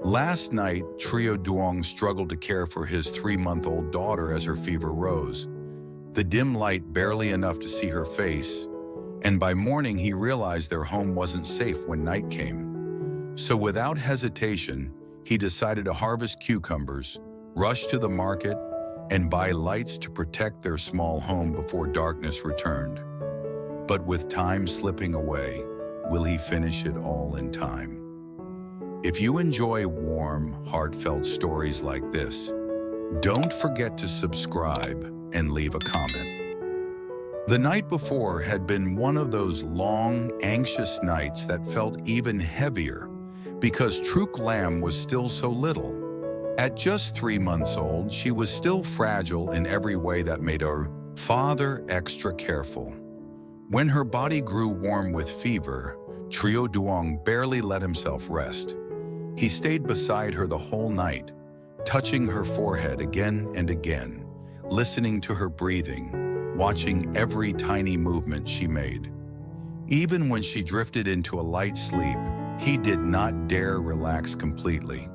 Last night, Trieu Duong struggled to care for his 3-month-old daughter as her fever rose. The dim light barely enough to see her face, and by morning he realized their home wasn't safe when night came. So without hesitation, he decided to harvest cucumbers, rush to the market, and buy lights to protect their small home before darkness returned. But with time slipping away, will he finish it all in time? If you enjoy warm, heartfelt stories like this, don't forget to subscribe and leave a comment. The night before had been one of those long, anxious nights that felt even heavier because Truc Lam was still so little. At just 3 months old, she was still fragile in every way that made her father extra careful. When her body grew warm with fever, Trieu Duong barely let himself rest. He stayed beside her the whole night, touching her forehead again and again, listening to her breathing, watching every tiny movement she made. Even when she drifted into a light sleep, he did not dare relax completely.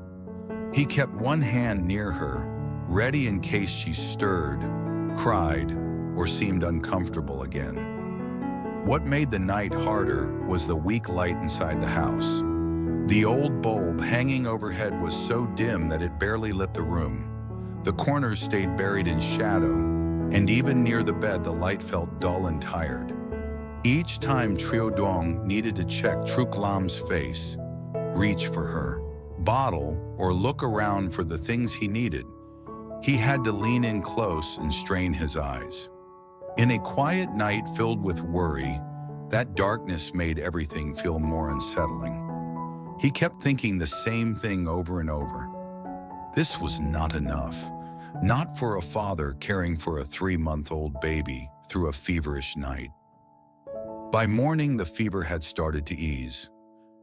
He kept one hand near her, ready in case she stirred, cried, or seemed uncomfortable again. What made the night harder was the weak light inside the house. The old bulb hanging overhead was so dim that it barely lit the room. The corners stayed buried in shadow, and even near the bed the light felt dull and tired. Each time Trieu Duong needed to check Truc Lam's face, reach for her, bottle, or look around for the things he needed, he had to lean in close and strain his eyes. In a quiet night filled with worry, that darkness made everything feel more unsettling. He kept thinking the same thing over and over. This was not enough. Not for a father caring for a 3-month-old baby through a feverish night. By morning, the fever had started to ease.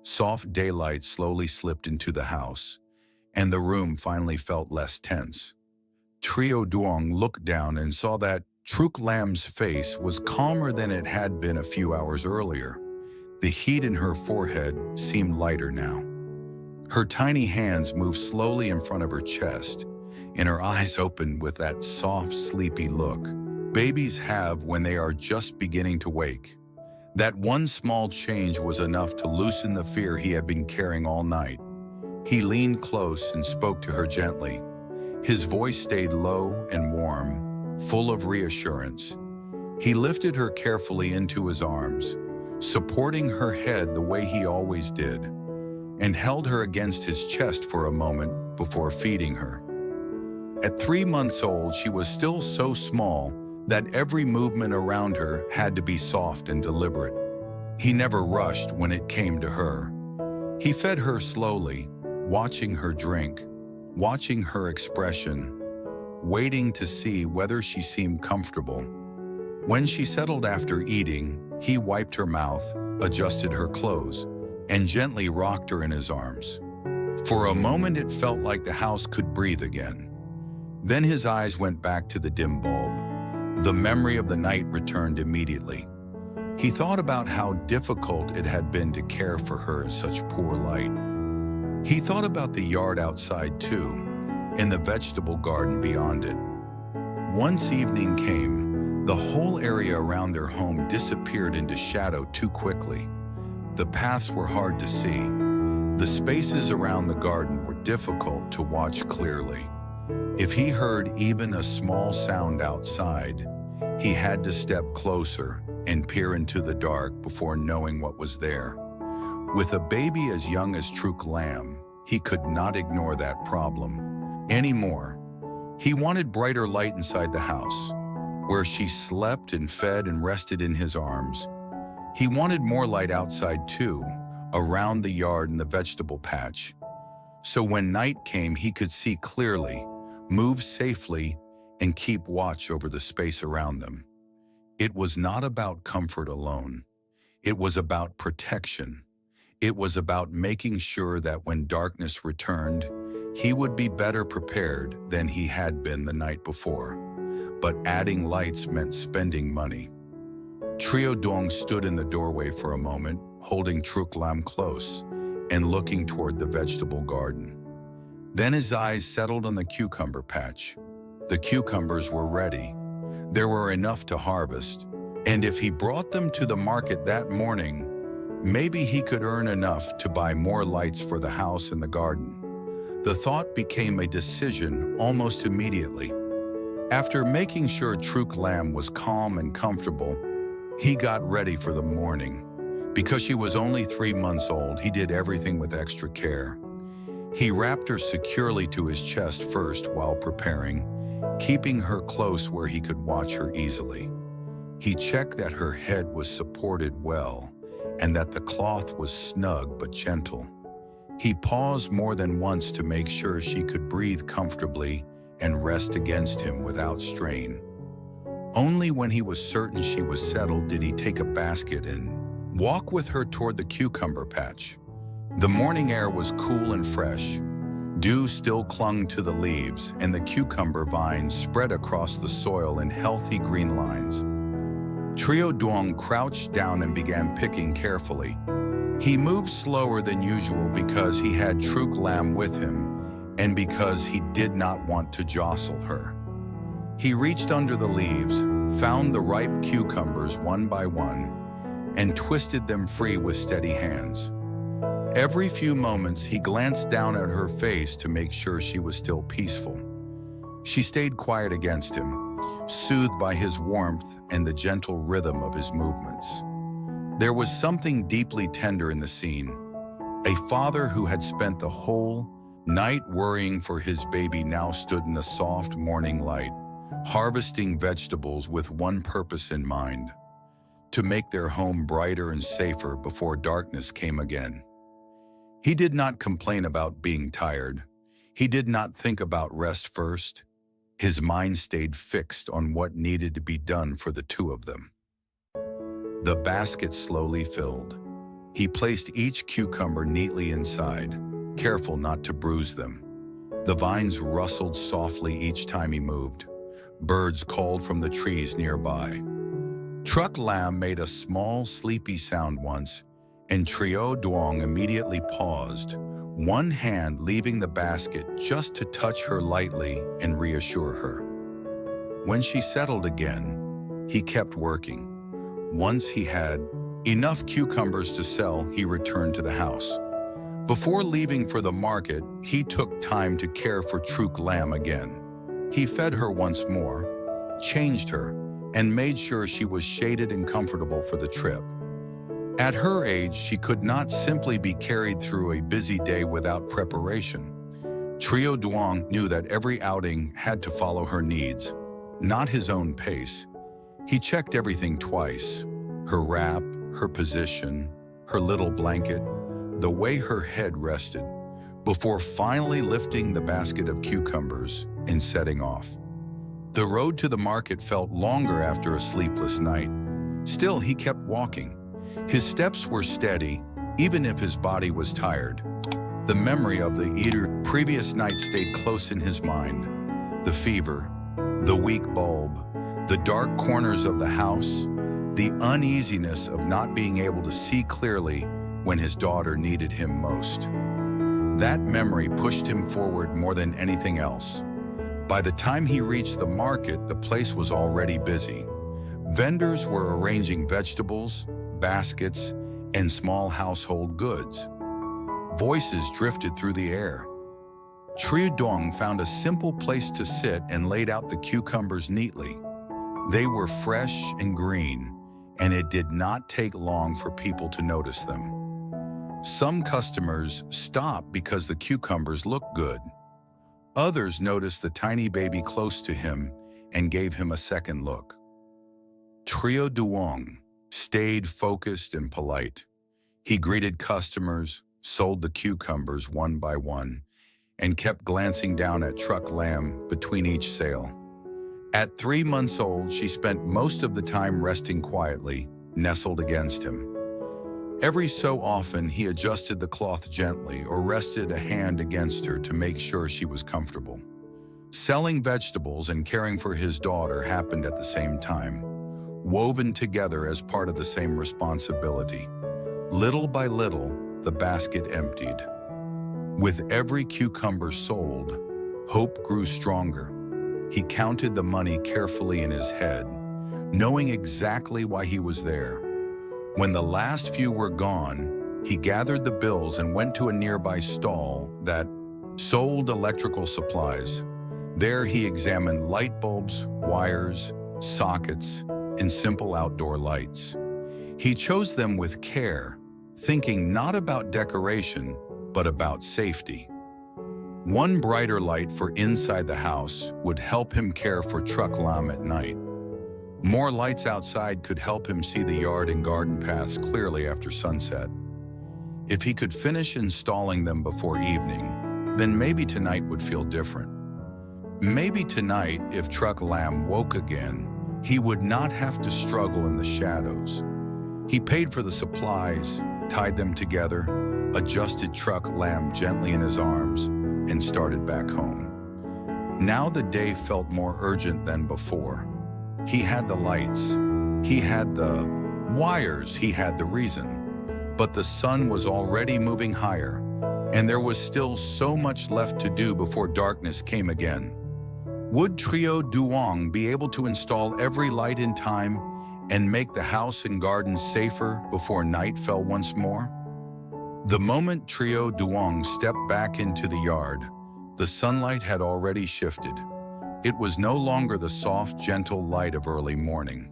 Soft daylight slowly slipped into the house, and the room finally felt less tense. Trieu Duong looked down and saw that Truc Lam's face was calmer than it had been a few hours earlier. The heat in her forehead seemed lighter now. Her tiny hands moved slowly in front of her chest, and her eyes opened with that soft, sleepy look babies have when they are just beginning to wake. That one small change was enough to loosen the fear he had been carrying all night. He leaned close and spoke to her gently. His voice stayed low and warm, full of reassurance. He lifted her carefully into his arms, supporting her head the way he always did, and held her against his chest for a moment before feeding her. At 3 months old, she was still so small that every movement around her had to be soft and deliberate. He never rushed when it came to her. He fed her slowly, watching her drink, watching her expression, waiting to see whether she seemed comfortable. When she settled after eating, he wiped her mouth, adjusted her clothes, and gently rocked her in his arms. For a moment it felt like the house could breathe again. Then his eyes went back to the dim bulb. The memory of the night returned immediately. He thought about how difficult it had been to care for her in such poor light. He thought about the yard outside too, and the vegetable garden beyond it. Once evening came, the whole area around their home disappeared into shadow too quickly. The paths were hard to see. The spaces around the garden were difficult to watch clearly. If he heard even a small sound outside, he had to step closer and peer into the dark before knowing what was there. With a baby as young as Truc Lam, he could not ignore that problem anymore. He wanted brighter light inside the house, where she slept and fed and rested in his arms. He wanted more light outside too, around the yard and the vegetable patch. So when night came, he could see clearly, move safely, and keep watch over the space around them. It was not about comfort alone. It was about protection. It was about making sure that when darkness returned, he would be better prepared than he had been the night before. But adding lights meant spending money. Trieu Duong stood in the doorway for a moment, holding Truc Lam close and looking toward the vegetable garden. Then his eyes settled on the cucumber patch. The cucumbers were ready. There were enough to harvest, and if he brought them to the market that morning, maybe he could earn enough to buy more lights for the house and the garden. The thought became a decision almost immediately. After making sure Truc Lam was calm and comfortable, he got ready for the morning. Because she was only 3 months old, he did everything with extra care. He wrapped her securely to his chest first while preparing, keeping her close where he could watch her easily. He checked that her head was supported well and that the cloth was snug but gentle. He paused more than once to make sure she could breathe comfortably and rest against him without strain. Only when he was certain she was settled did he take a basket and walk with her toward the cucumber patch. The morning air was cool and fresh. Dew still clung to the leaves, and the cucumber vines spread across the soil in healthy green lines. Trieu Duong crouched down and began picking carefully. He moved slower than usual because he had Truc Lam with him and because he did not want to jostle her. He reached under the leaves, found the ripe cucumbers one by one, and twisted them free with steady hands. Every few moments, he glanced down at her face to make sure she was still peaceful. She stayed quiet against him, soothed by his warmth and the gentle rhythm of his movements. There was something deeply tender in the scene. A father who had spent the whole night worrying for his baby now stood in the soft morning light, harvesting vegetables with one purpose in mind: to make their home brighter and safer before darkness came again. He did not complain about being tired. He did not think about rest first. His mind stayed fixed on what needed to be done for the two of them. The basket slowly filled. He placed each cucumber neatly inside, careful not to bruise them. The vines rustled softly each time he moved. Birds called from the trees nearby. Truc Lam made a small, sleepy sound once, and Trieu Duong immediately paused, one hand leaving the basket just to touch her lightly and reassure her. When she settled again, he kept working. Once he had enough cucumbers to sell, he returned to the house. Before leaving for the market, he took time to care for Truc Lam again. He fed her once more, changed her, and made sure she was shaded and comfortable for the trip. At her age, she could not simply be carried through a busy day without preparation. Trieu Duong knew that every outing had to follow her needs, not his own pace. He checked everything twice: her wrap, her position, her little blanket, the way her head rested, before finally lifting the basket of cucumbers and setting off. The road to the market felt longer after a sleepless night. Still, he kept walking. His steps were steady, even if his body was tired. The memory of the previous night stayed close in his mind. The fever, the weak bulb, the dark corners of the house, the uneasiness of not being able to see clearly when his daughter needed him most. That memory pushed him forward more than anything else. By the time he reached the market, the place was already busy. Vendors were arranging vegetables, baskets, and small household goods. Voices drifted through the air. Trieu Duong found a simple place to sit and laid out the cucumbers neatly. They were fresh and green, and it did not take long for people to notice them. Some customers stopped because the cucumbers looked good. Others noticed the tiny baby close to him and gave him a second look. Trieu Duong stayed focused and polite. He greeted customers, sold the cucumbers one by one, and kept glancing down at Truc Lam between each sale. At 3 months old, she spent most of the time resting quietly, nestled against him. Every so often, he adjusted the cloth gently or rested a hand against her to make sure she was comfortable. Selling vegetables and caring for his daughter happened at the same time, woven together as part of the same responsibility. Little by little, the basket emptied. With every cucumber sold, hope grew stronger. He counted the money carefully in his head, knowing exactly why he was there. When the last few were gone, he gathered the bills and went to a nearby stall that sold electrical supplies. There he examined light bulbs, wires, sockets, and simple outdoor lights. He chose them with care, thinking not about decoration, but about safety. One brighter light for inside the house would help him care for Truc Lam at night. More lights outside could help him see the yard and garden paths clearly after sunset. If he could finish installing them before evening, then maybe tonight would feel different. Maybe tonight, if Truc Lam woke again, he would not have to struggle in the shadows. He paid for the supplies, tied them together, adjusted Truc Lam gently in his arms, and started back home. Now the day felt more urgent than before. He had the lights, he had the wires, he had the reason. But the sun was already moving higher, and there was still so much left to do before darkness came again. Would Trieu Duong be able to install every light in time and make the house and garden safer before night fell once more? The moment Trieu Duong stepped back into the yard, the sunlight had already shifted. It was no longer the soft, gentle light of early morning.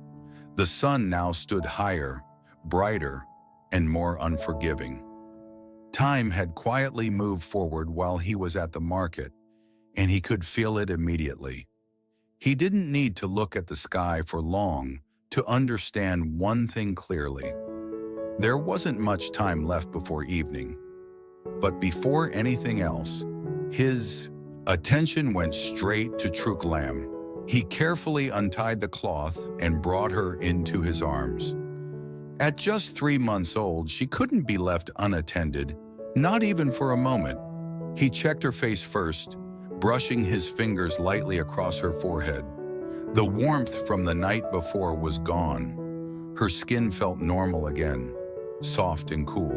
The sun now stood higher, brighter, and more unforgiving. Time had quietly moved forward while he was at the market, and he could feel it immediately. He didn't need to look at the sky for long to understand one thing clearly. There wasn't much time left before evening. But before anything else, his attention went straight to Truc Lam. He carefully untied the cloth and brought her into his arms. At just 3 months old, she couldn't be left unattended, not even for a moment. He checked her face first, brushing his fingers lightly across her forehead. The warmth from the night before was gone. Her skin felt normal again, soft and cool.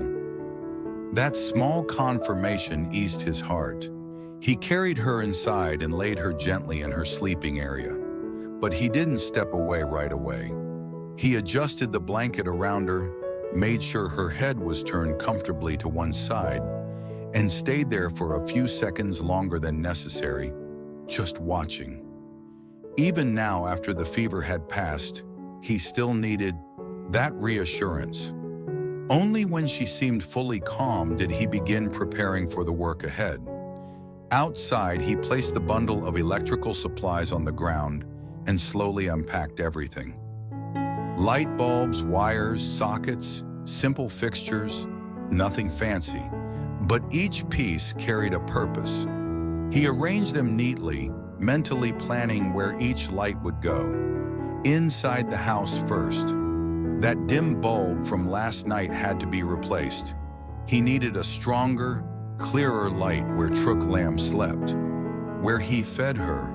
That small confirmation eased his heart. He carried her inside and laid her gently in her sleeping area. But he didn't step away right away. He adjusted the blanket around her, made sure her head was turned comfortably to one side, and stayed there for a few seconds longer than necessary, just watching. Even now, after the fever had passed, he still needed that reassurance. Only when she seemed fully calm did he begin preparing for the work ahead. Outside, he placed the bundle of electrical supplies on the ground and slowly unpacked everything. Light bulbs, wires, sockets, simple fixtures, nothing fancy. But each piece carried a purpose. He arranged them neatly, mentally planning where each light would go. Inside the house first. That dim bulb from last night had to be replaced. He needed a stronger, clearer light where Truc Lam slept, where he fed her,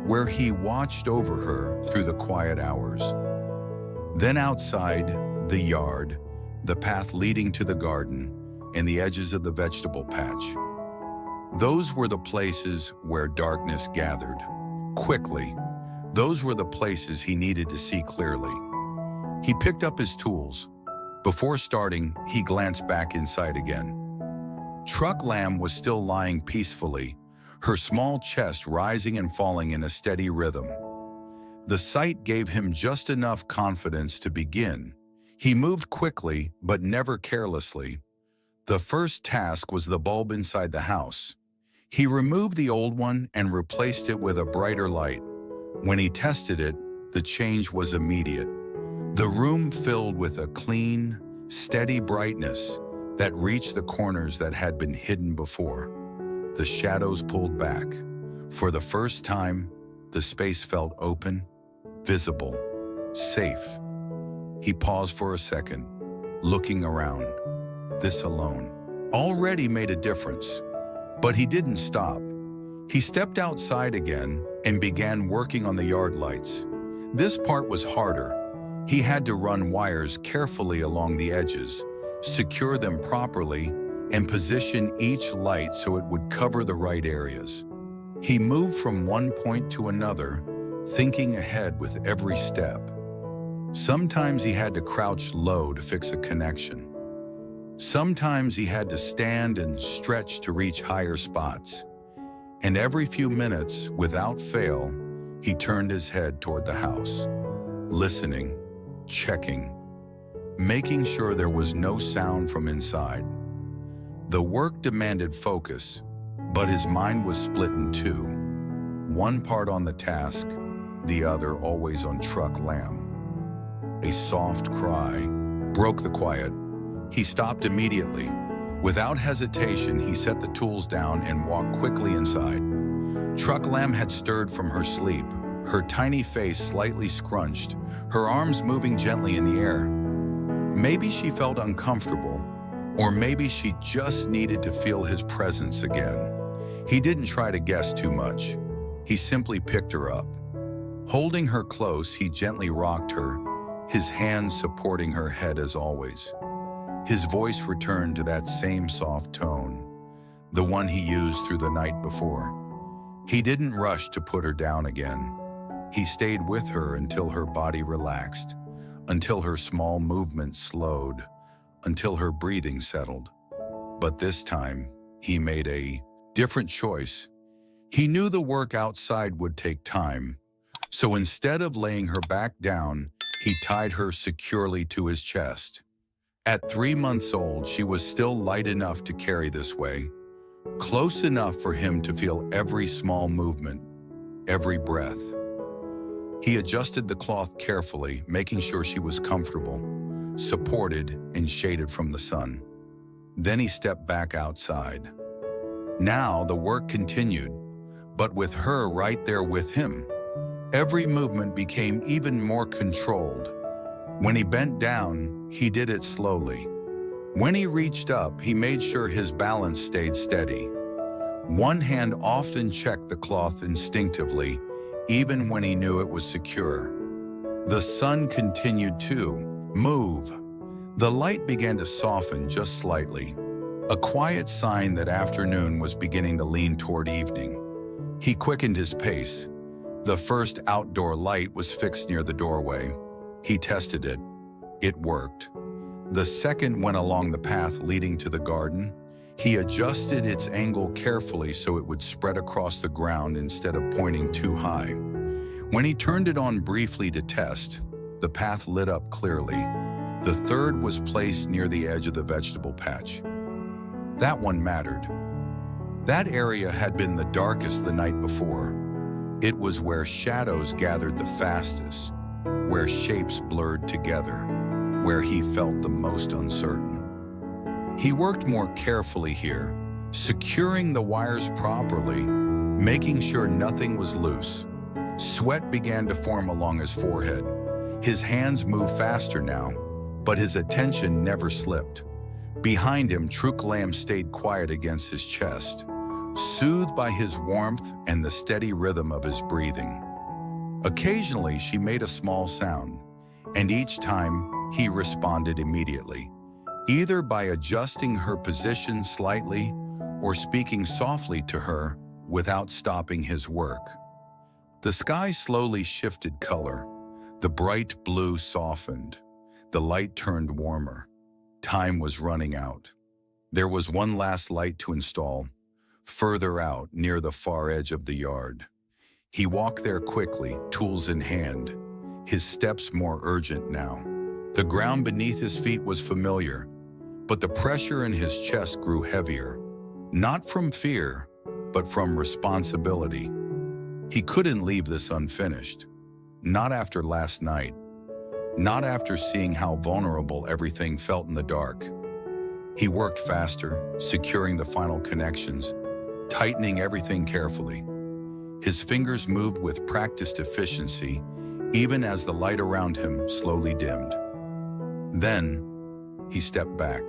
where he watched over her through the quiet hours. Then outside, the yard, the path leading to the garden, and the edges of the vegetable patch. Those were the places where darkness gathered. Quickly, those were the places he needed to see clearly. He picked up his tools. Before starting, he glanced back inside again. Truc Lam was still lying peacefully, her small chest rising and falling in a steady rhythm. The sight gave him just enough confidence to begin. He moved quickly, but never carelessly. The first task was the bulb inside the house. He removed the old one and replaced it with a brighter light. When he tested it, the change was immediate. The room filled with a clean, steady brightness that reached the corners that had been hidden before. The shadows pulled back. For the first time, the space felt open, visible, safe. He paused for a second, looking around. This alone already made a difference. But he didn't stop. He stepped outside again and began working on the yard lights. This part was harder. He had to run wires carefully along the edges, secure them properly, and position each light so it would cover the right areas. He moved from one point to another, thinking ahead with every step. Sometimes he had to crouch low to fix a connection. Sometimes he had to stand and stretch to reach higher spots. And every few minutes, without fail, he turned his head toward the house, listening, checking, making sure there was no sound from inside. The work demanded focus, but his mind was split in two. One part on the task, the other always on Truc Lam. A soft cry broke the quiet. He stopped immediately. Without hesitation, he set the tools down and walked quickly inside. Truc Lam had stirred from her sleep, her tiny face slightly scrunched, her arms moving gently in the air. Maybe she felt uncomfortable, or maybe she just needed to feel his presence again. He didn't try to guess too much. He simply picked her up. Holding her close, he gently rocked her, his hands supporting her head as always. His voice returned to that same soft tone, the one he used through the night before. He didn't rush to put her down again. He stayed with her until her body relaxed, until her small movements slowed, until her breathing settled. But this time, he made a different choice. He knew the work outside would take time, so instead of laying her back down, he tied her securely to his chest. At 3 months old, she was still light enough to carry this way, close enough for him to feel every small movement, every breath. He adjusted the cloth carefully, making sure she was comfortable, supported and shaded from the sun. Then he stepped back outside. Now the work continued, but with her right there with him. Every movement became even more controlled. When he bent down, he did it slowly. When he reached up, he made sure his balance stayed steady. One hand often checked the cloth instinctively, even when he knew it was secure. The sun continued to move. The light began to soften just slightly, a quiet sign that afternoon was beginning to lean toward evening. He quickened his pace. The first outdoor light was fixed near the doorway. He tested it. It worked. The second went along the path leading to the garden. He adjusted its angle carefully so it would spread across the ground instead of pointing too high. When he turned it on briefly to test, the path lit up clearly. The third was placed near the edge of the vegetable patch. That one mattered. That area had been the darkest the night before. It was where shadows gathered the fastest, where shapes blurred together, where he felt the most uncertain. He worked more carefully here, securing the wires properly, making sure nothing was loose. Sweat began to form along his forehead. His hands moved faster now, but his attention never slipped. Behind him, Truc Lam stayed quiet against his chest, soothed by his warmth and the steady rhythm of his breathing. Occasionally, she made a small sound, and each time, he responded immediately, either by adjusting her position slightly or speaking softly to her without stopping his work. The sky slowly shifted color. The bright blue softened. The light turned warmer. Time was running out. There was one last light to install, further out near the far edge of the yard. He walked there quickly, tools in hand, his steps more urgent now. The ground beneath his feet was familiar, but the pressure in his chest grew heavier, not from fear, but from responsibility. He couldn't leave this unfinished, not after last night, not after seeing how vulnerable everything felt in the dark. He worked faster, securing the final connections, tightening everything carefully. His fingers moved with practiced efficiency, even as the light around him slowly dimmed. Then, he stepped back.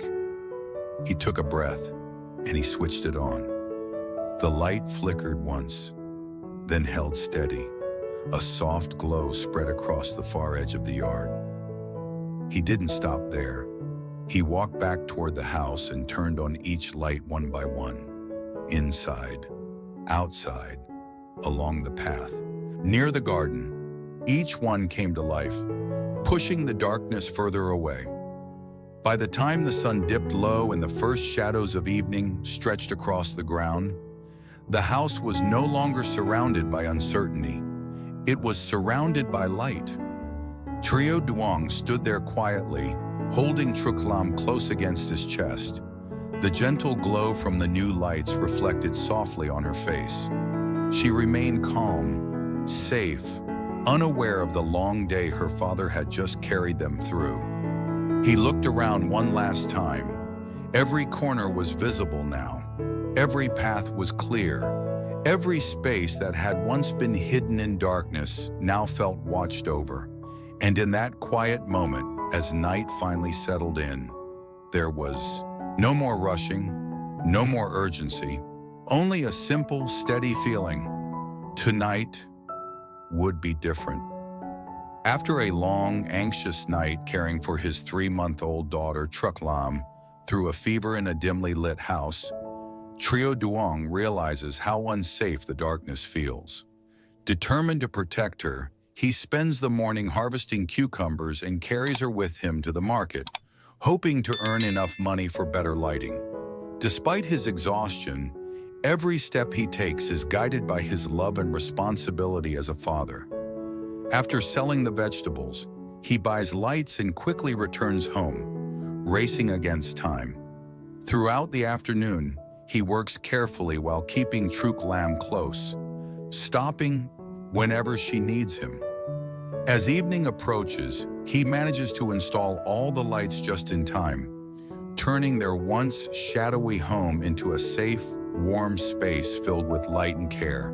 He took a breath, and he switched it on. The light flickered once, then held steady. A soft glow spread across the far edge of the yard. He didn't stop there. He walked back toward the house and turned on each light one by one. Inside, outside, along the path, near the garden, each one came to life, pushing the darkness further away. By the time the sun dipped low and the first shadows of evening stretched across the ground, the house was no longer surrounded by uncertainty. It was surrounded by light. Trieu Duong stood there quietly, holding Truc Lam close against his chest. The gentle glow from the new lights reflected softly on her face. She remained calm, safe, unaware of the long day her father had just carried them through. He looked around one last time. Every corner was visible now. Every path was clear. Every space that had once been hidden in darkness now felt watched over. And in that quiet moment, as night finally settled in, there was no more rushing, no more urgency, only a simple, steady feeling. Tonight would be different. After a long, anxious night caring for his 3-month-old daughter, Truc Lam, through a fever in a dimly lit house, Trieu Duong realizes how unsafe the darkness feels. Determined to protect her, he spends the morning harvesting cucumbers and carries her with him to the market, hoping to earn enough money for better lighting. Despite his exhaustion, every step he takes is guided by his love and responsibility as a father. After selling the vegetables, he buys lights and quickly returns home, racing against time. Throughout the afternoon, he works carefully while keeping Truc Lam close, stopping whenever she needs him. As evening approaches, he manages to install all the lights just in time, turning their once shadowy home into a safe, warm space filled with light and care.